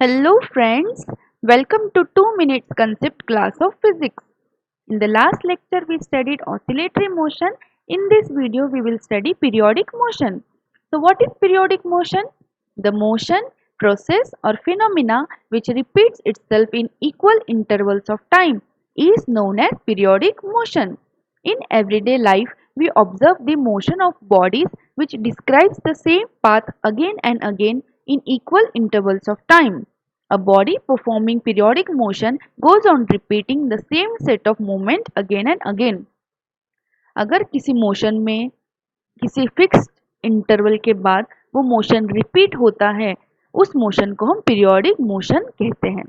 Hello friends, welcome to 2 minutes concept class of physics. In the last lecture we studied oscillatory motion. In this video we will study periodic motion. So what is periodic motion? The motion, process or phenomena which repeats itself in equal intervals of time is known as periodic motion. In everyday life we observe the motion of bodies which describes the same path again and again in equal intervals of time. A body performing periodic motion goes on repeating the same set of movement again and again. अगर किसी motion में किसी fixed interval के बाद वो motion repeat होता है उस मोशन को हम पीरियोडिक मोशन कहते हैं.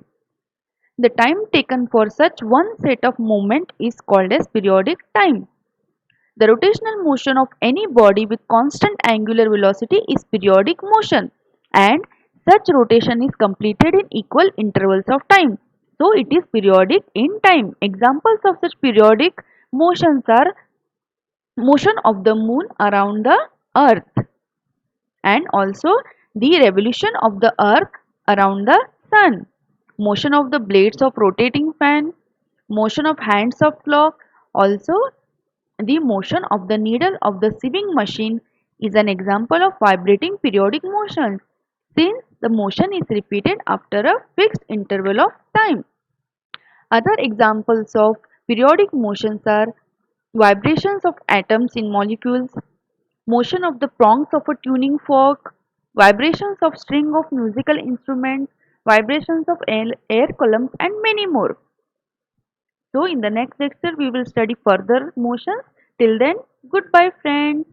The time taken for such one set of movement is called as periodic time. The rotational motion of any body with constant angular velocity is periodic motion, and such rotation is completed in equal intervals of time. So it is periodic in time. Examples of such periodic motions are motion of the moon around the earth and also the revolution of the earth around the sun, motion of the blades of rotating fan, motion of hands of clock, also the motion of the needle of the sewing machine is an example of vibrating periodic motion since the motion is repeated after a fixed interval of time. Other examples of periodic motions are vibrations of atoms in molecules, motion of the prongs of a tuning fork, vibrations of string of musical instruments, vibrations of air columns and many more. So in the next lecture we will study further motions. Till then, goodbye friends.